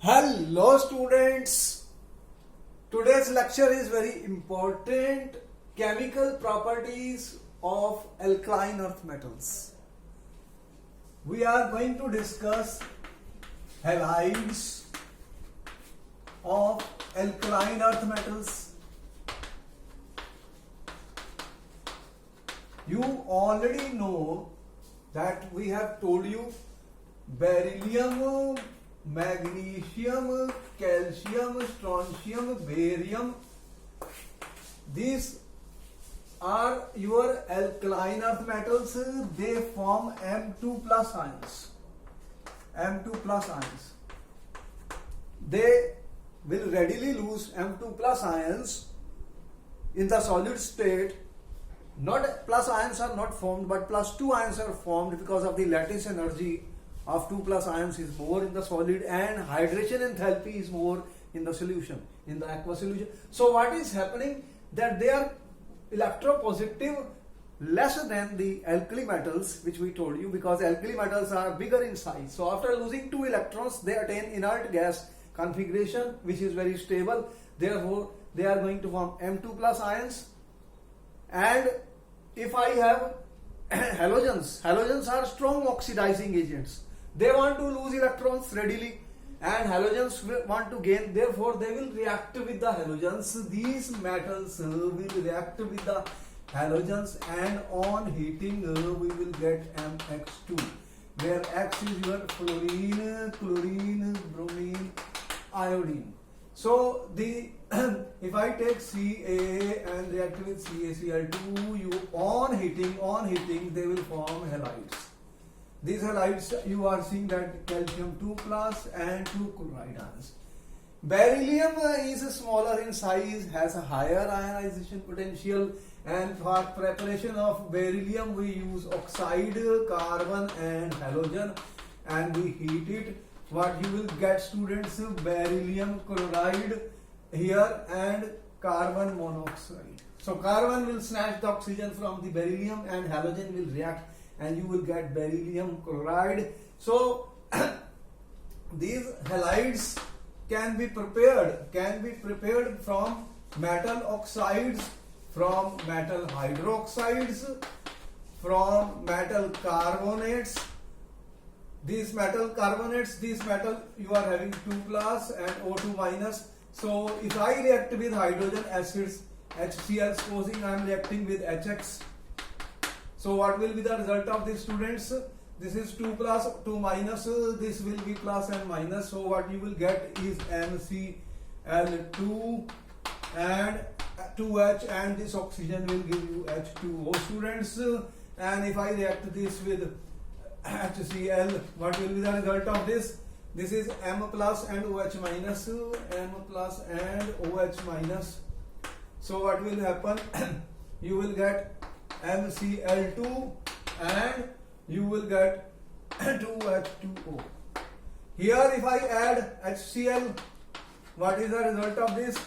Hello students, today's lecture is very important. Chemical properties of alkaline earth metals. We are going to discuss halides of alkaline earth metals. You already know that we have told you beryllium, magnesium, calcium, strontium, barium. These are your alkaline earth metals. They form M2 plus ions. M2 plus ions. They will readily lose M2 plus ions in the solid state. Not plus ions are not formed, but plus 2 ions are formed because of the lattice energy of 2 plus ions is more in the solid and hydration enthalpy is more in the solution, in the aqueous solution. So what is happening that they are electropositive less than the alkali metals which we told you, because alkali metals are bigger in size. So after losing 2 electrons they attain inert gas configuration which is very stable. Therefore they are going to form M2 plus ions. And if I have halogens are strong oxidizing agents. They want to lose electrons readily and halogens want to gain. Therefore, they will react with the halogens. These metals will react with the halogens, and on heating we will get MX2, where X is your fluorine, chlorine, bromine, iodine. So the if I take Ca and react with CaCl2, you on heating they will form halides. These halides you are seeing that calcium 2 plus and 2 chloride ions. Beryllium is smaller in size, has a higher ionization potential, and for preparation of beryllium we use oxide, carbon and halogen, and we heat it. What you will get, students, beryllium chloride here and carbon monoxide. So carbon will snatch the oxygen from the beryllium and halogen will react and you will get beryllium chloride. So these halides can be prepared from metal oxides, from metal hydroxides, from metal carbonates. These metal carbonates, these metal you are having 2 plus and O2 minus. So if I react with hydrogen acids, HCl, supposing I am reacting with HX. So what will be the result of this, students? This is 2 plus, 2 minus, this will be plus and minus. So what you will get is MCl2 and 2H, and this oxygen will give you H2O, students. And if I react this with HCl, what will be the result of this? This is M plus and OH minus, M plus and OH minus. So what will happen? You will get MCl2 and you will get 2H2O. Here if I add HCl, what is the result of this?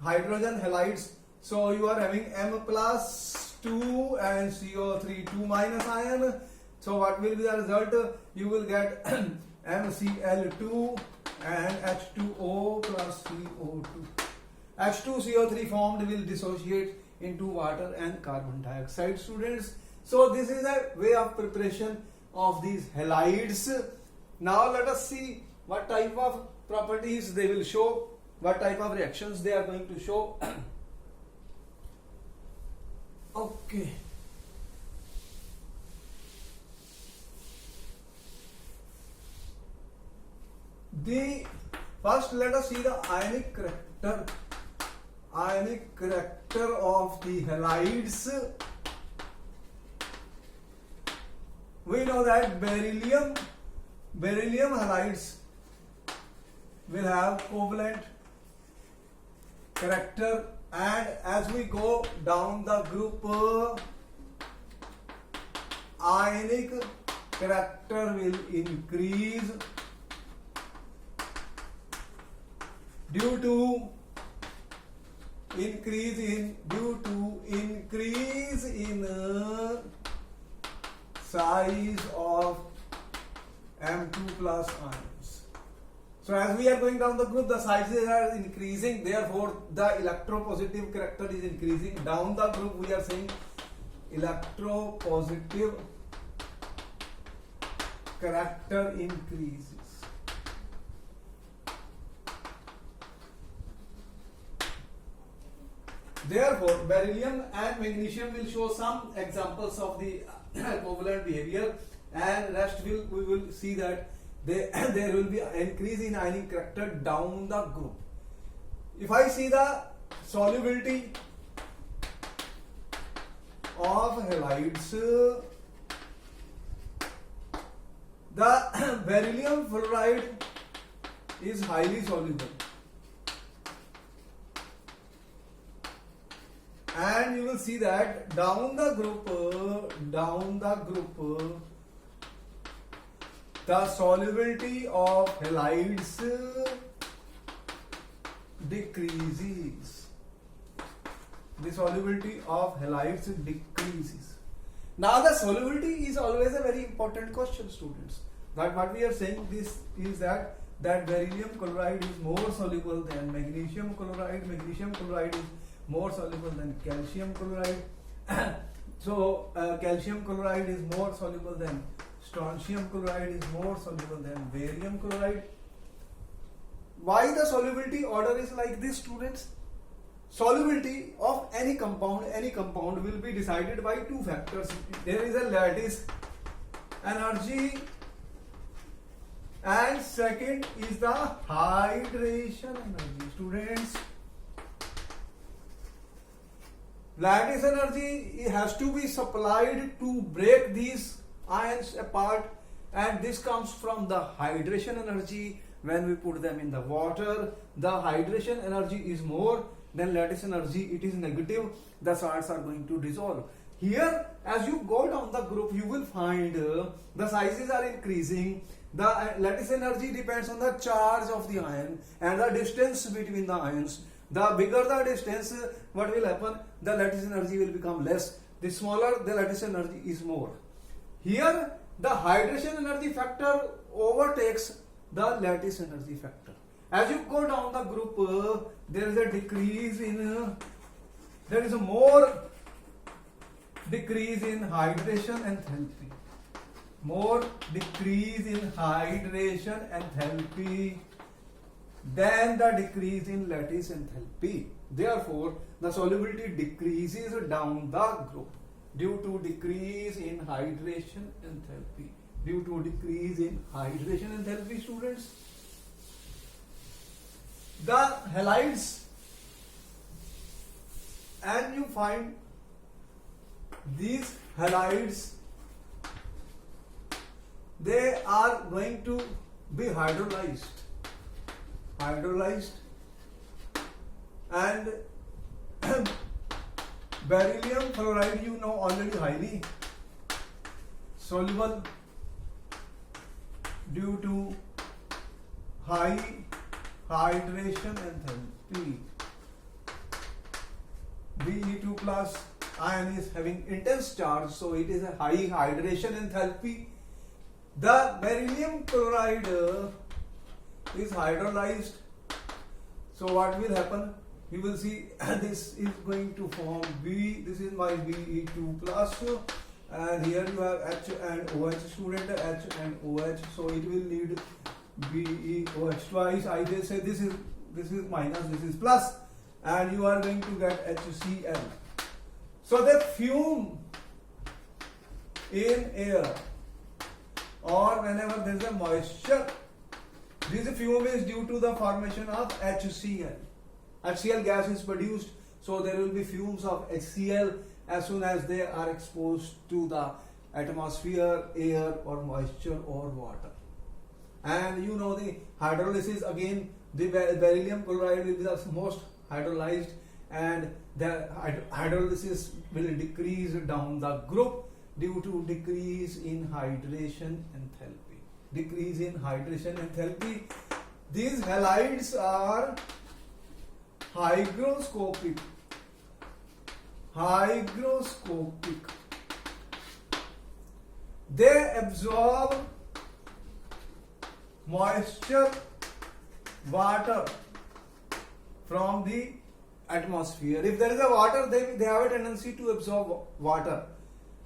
Hydrogen halides. So you are having M plus 2 and CO3 2 minus ion. So what will be the result? You will get MCl2 and H2O plus CO2. H2CO3 formed will dissociate into water and carbon dioxide, students. So this is a way of preparation of these halides. Now let us see what type of properties they will show, what type of reactions they are going to show. Okay. First let us see the ionic character of the halides. We know that beryllium halides will have covalent character, and as we go down the group, ionic character will increase due to increase in size of M2 plus ions. So as we are going down the group, the sizes are increasing, therefore the electropositive character is increasing. Down the group we are saying electropositive character increases. Therefore, beryllium and magnesium will show some examples of the covalent behavior, and rest we will see that there will be an increase in ionic character down the group. If I see the solubility of halides, the beryllium fluoride is highly soluble, and you will see that down the group, the solubility of halides decreases. The solubility of halides decreases. Now the solubility is always a very important question, students. That what we are saying this is that beryllium chloride is more soluble than magnesium chloride. Magnesium chloride is more soluble than calcium chloride. So calcium chloride is more soluble than strontium chloride, is more soluble than barium chloride. Why the solubility order is like this, students? Solubility of any compound will be decided by two factors. There is a lattice energy, and second is the hydration energy. Students, lattice energy has to be supplied to break these ions apart, and this comes from the hydration energy. When we put them in the water, the hydration energy is more than lattice energy, it is negative. The salts are going to dissolve. Here, as you go down the group, you will find the sizes are increasing. The lattice energy depends on the charge of the ion and the distance between the ions. The bigger the distance, what will happen? The lattice energy will become less. The smaller the lattice energy is more. Here, the hydration energy factor overtakes the lattice energy factor. As you go down the group, there is a decrease in, there is a more decrease in hydration enthalpy. More decrease in hydration enthalpy than the decrease in lattice enthalpy. Therefore, the solubility decreases down the group due to decrease in hydration enthalpy. Due to decrease in hydration enthalpy, students. The halides, and you find these halides, they are going to be hydrolyzed, and beryllium fluoride, you know already, highly soluble due to high hydration enthalpy. Be2 plus ion is having intense charge, so it is a high hydration enthalpy. The beryllium chloride is hydrolyzed. So what will happen? You will see this is going to form B. This is my Be2 plus, and here you have H and OH, student, H and OH. So it will need BeOH twice. I will say this is minus, this is plus, and you are going to get HCl. So the fume in air, or whenever there is a moisture, this fume is due to the formation of HCl. HCl gas is produced, so there will be fumes of HCl as soon as they are exposed to the atmosphere, air, or moisture, or water. And you know the hydrolysis, again the beryllium chloride will be the most hydrolyzed, and the hydrolysis will decrease down the group due to decrease in hydration enthalpy. Decrease in hydration enthalpy. These halides are hygroscopic. They absorb moisture water from the atmosphere. If there is a water, they have a tendency to absorb water.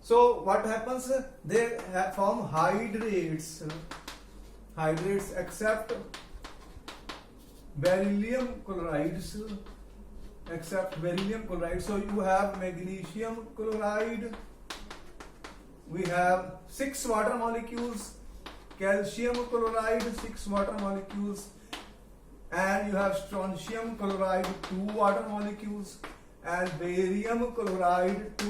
So what happens? They form hydrates. Hydrates except beryllium chlorides. Except beryllium chloride. So you have magnesium chloride. We have 6 water molecules. Calcium chloride, 6 water molecules. And you have strontium chloride, 2 water molecules. And barium chloride, 2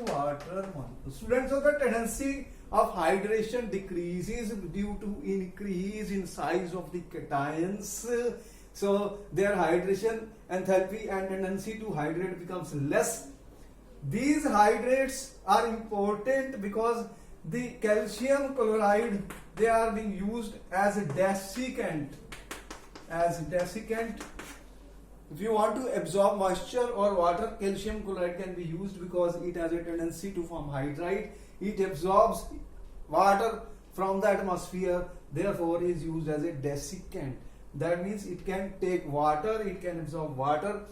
water molecules. Students, so the tendency of hydration decreases due to increase in size of the cations. So their hydration enthalpy and tendency to hydrate becomes less. These hydrates are important because the calcium chloride, they are being used as a desiccant. If you want to absorb moisture or water, calcium chloride can be used because it has a tendency to form hydride. It absorbs water from the atmosphere, therefore is used as a desiccant. That means it can take water, it can absorb water.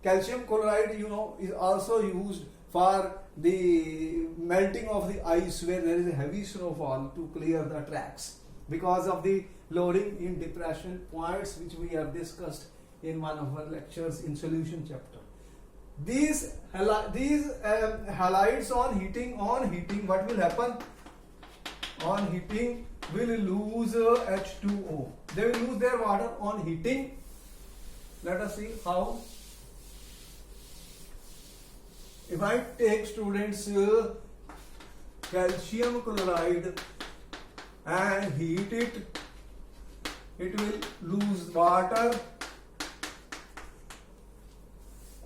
Calcium chloride, is also used for the melting of the ice where there is a heavy snowfall to clear the tracks because of the loading in depression points, which we have discussed in one of our lectures in solution chapter. These halides on heating, what will happen? On heating will lose H2O. They will lose their water on heating. Let us see how. If I take, students, calcium chloride and heat it, it will lose water.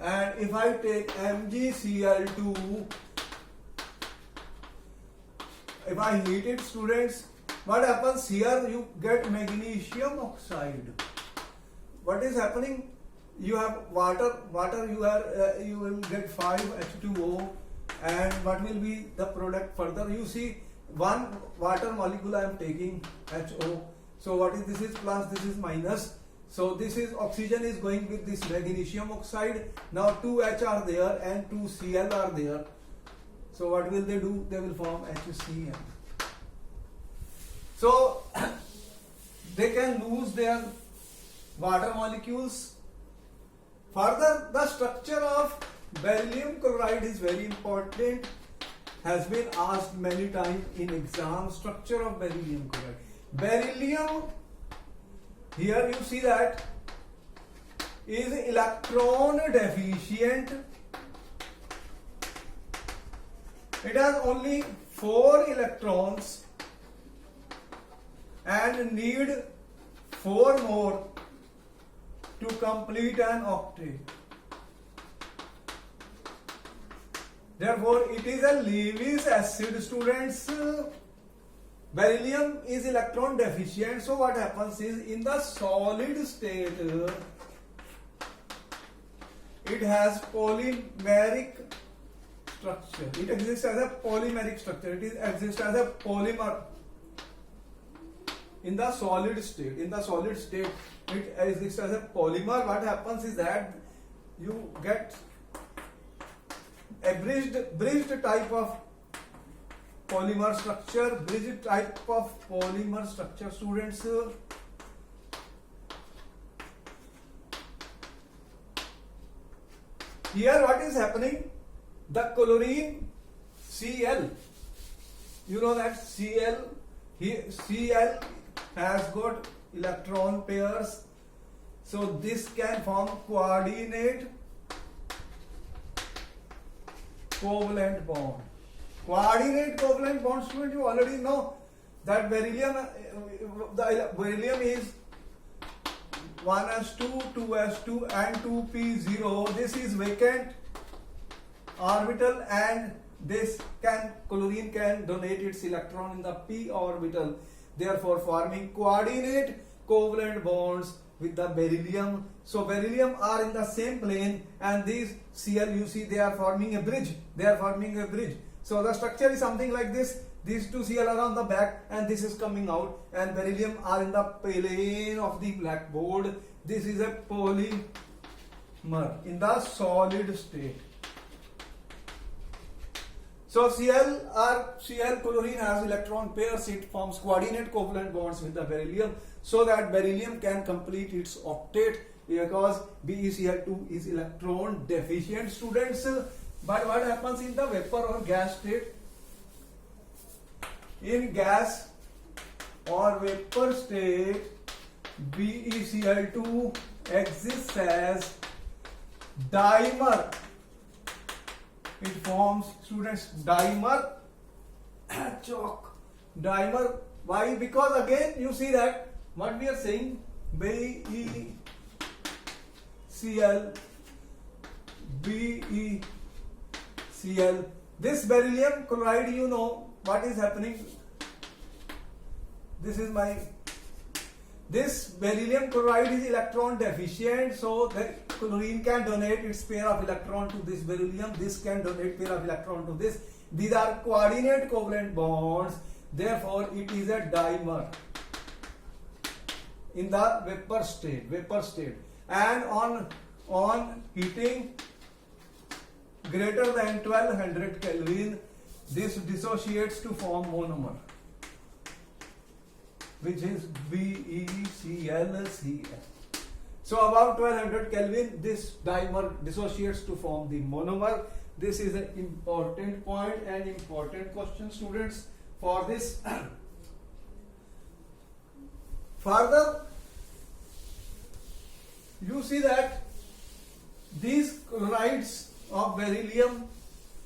And if I take MgCl2, if I heat it, students, what happens here? You get magnesium oxide. What is happening? You have water, you will get 5H2O, and what will be the product further? You see, one water molecule I am taking, HO. So what is this? Is plus, this is minus. So this is oxygen is going with this magnesium oxide. Now 2H are there and 2Cl are there. So what will they do? They will form HCl. So they can lose their water molecules. Further, the structure of beryllium chloride is very important. Has been asked many times in exam. Structure of beryllium chloride. Beryllium, here you see that, is electron deficient. It has only 4 electrons and need 4 more to complete an octet. Therefore, it is a Lewis acid, students. Beryllium is electron deficient. So what happens is, in the solid state, it has polymeric structure. It exists as a polymeric structure. It exists as a polymer. In the solid state, it exists as a polymer. What happens is that you get a bridged type of polymer structure. Students. Here what is happening? The chlorine Cl, you know that Cl has got electron pairs, so this can form coordinate covalent bond. Coordinate covalent bond, student, you already know that beryllium is 1s2, 2s2 and 2p0. This is vacant orbital, and chlorine can donate its electron in the p orbital, therefore forming coordinate covalent bonds with the beryllium. So beryllium are in the same plane, and these Cl, you see, they are forming a bridge. So the structure is something like this. These two Cl are on the back and this is coming out, and beryllium are in the plane of the blackboard. This is a polymer in the solid state. So Cl chlorine has electron pairs. It forms coordinate covalent bonds with the beryllium so that beryllium can complete its octet, because BeCl2 is electron deficient, students. But what happens in the vapor or gas state? In gas or vapor state, BeCl2 exists as dimer. It forms, students, dimer. Chalk. Dimer. Why? Because again you see that what we are saying, BeCl, this beryllium chloride, you know what is happening. This beryllium chloride is electron deficient, so the chlorine can donate its pair of electron to this beryllium. This can donate pair of electron to this. These are coordinate covalent bonds. Therefore, it is a dimer in the vapor state. And on heating greater than 1200 Kelvin, this dissociates to form monomer, which is BeClCl. So above 1200 Kelvin, this dimer dissociates to form the monomer. This is an important point and important question, students, for this. Further, you see that these chlorides of beryllium,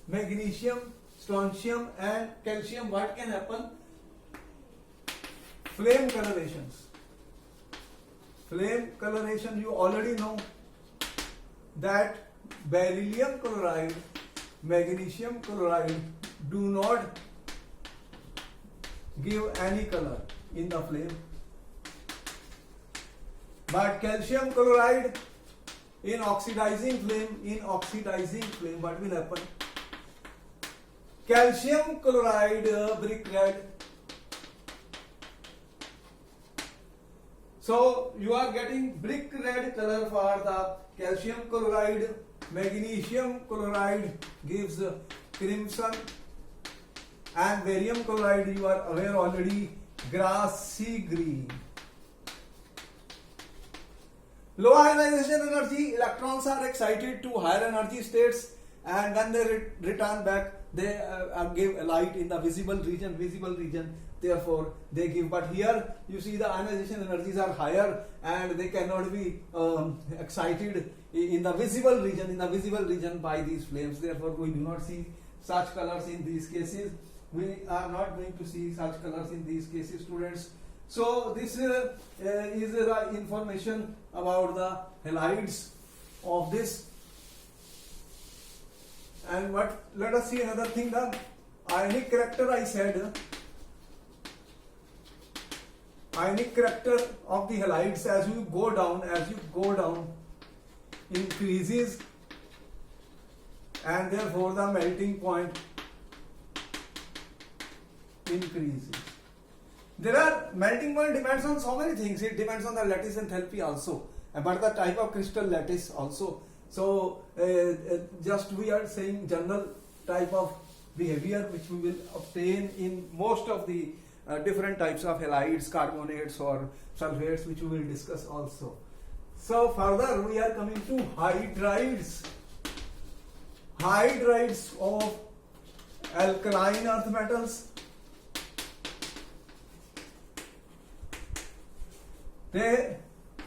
magnesium, strontium and calcium, what can happen? Flame colorations. Flame coloration, you already know that beryllium chloride, magnesium chloride do not give any color in the flame. But calcium chloride in oxidizing flame, what will happen? Calcium chloride, brick red. So you are getting brick red color for the calcium chloride. Magnesium chloride gives crimson, and barium chloride, you are aware already, grassy green. Low ionization energy, electrons are excited to higher energy states, and when they return back, they give light in the visible region. Therefore, they give. But here you see the ionization energies are higher, and they cannot be excited in the visible region by these flames. Therefore, we do not see such colors in these cases. We are not going to see such colors in these cases, students. So this is the information about the halides of this. And let us see another thing, the ionic character. I said ionic character of the halides as you go down increases, and therefore the melting point increases. There are melting point depends on so many things. It depends on the lattice enthalpy also, but the type of crystal lattice also. So just we are saying general type of behavior which we will obtain in most of the different types of halides, carbonates or sulfates, which we will discuss also. So further we are coming to hydrides. Hydrides of alkaline earth metals. They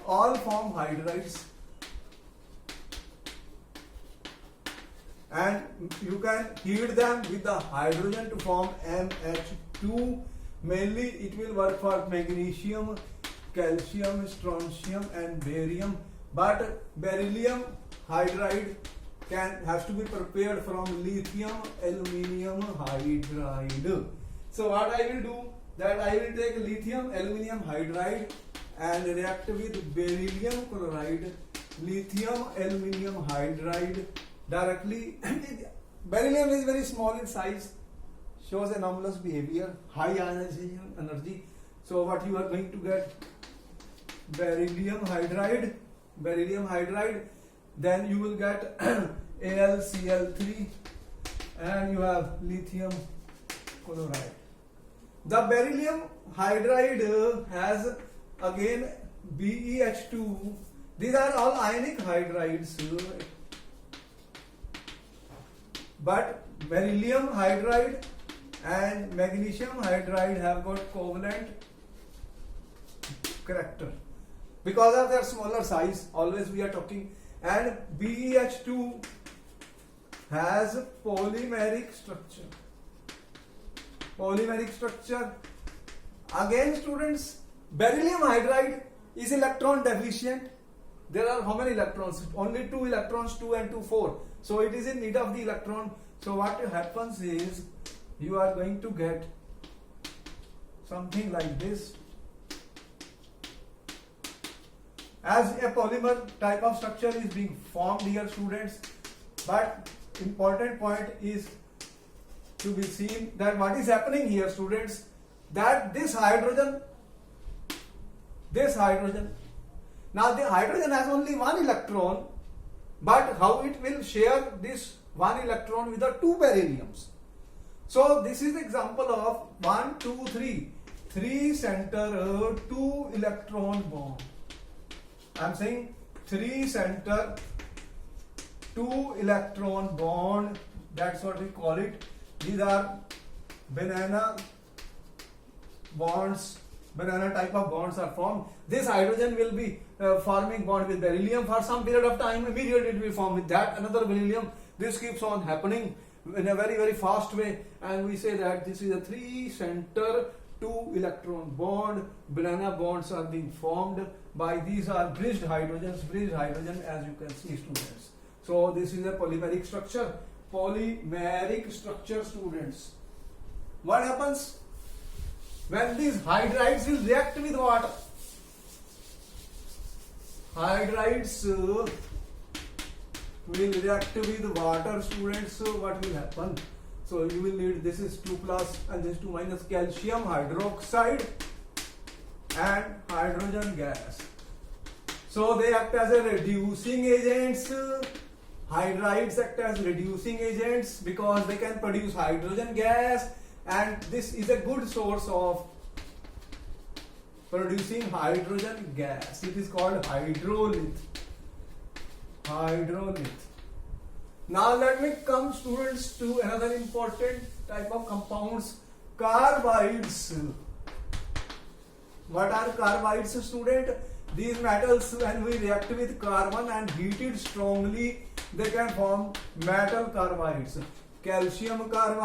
all form hydrides, and you can heat them with the hydrogen to form MH2. Mainly it will work for magnesium, calcium, strontium and barium, but beryllium hydride has to be prepared from lithium aluminium hydride. So what I will do, that I will take lithium aluminium hydride and react with beryllium chloride, lithium aluminium hydride directly. Beryllium is very small in size, shows anomalous behavior, high ionization energy. So what you are going to get? Beryllium hydride, then you will get AlCl3, and you have lithium chloride. The beryllium hydride has again BeH2. These are all ionic hydrides, but beryllium hydride and magnesium hydride have got covalent character because of their smaller size. Always we are talking. And BeH2 has polymeric structure. Again, students, beryllium hydride is electron deficient. There are how many electrons? Only 2 electrons, 2 and 2, 4. So it is in need of the electron. So what happens is you are going to get something like this. As a polymer type of structure is being formed here, students, but important point is to be seen that what is happening here, students, that this hydrogen, now the hydrogen has only 1 electron, but how it will share this 1 electron with the 2 berylliums. So this is the example of 1, 2, 3 center 2 electron bond. I am saying 3 center 2 electron bond, that's what we call it. These are banana bonds, banana type of bonds are formed. This hydrogen will be forming bond with beryllium for some period of time. Immediately it will form with that another beryllium. This keeps on happening in a very, very fast way, and we say that this is a 3 center 2 electron bond. Banana bonds are being formed by these are bridged hydrogens, as you can see, students. So this is a polymeric structure. Students. What happens when these hydrides will react with water? Hydrides will react with water, students. So what will happen? So you will need, this is 2 plus and this 2 minus, calcium hydroxide and hydrogen gas. So they act as a reducing agents. Hydrides act as reducing agents because they can produce hydrogen gas, and this is a good source of producing hydrogen gas. It is called hydrolith. Now let me come, students, to another important type of compounds, carbides. What are carbides, student? These metals, when we react with carbon and heated strongly, they can form metal carbides. Calcium carbide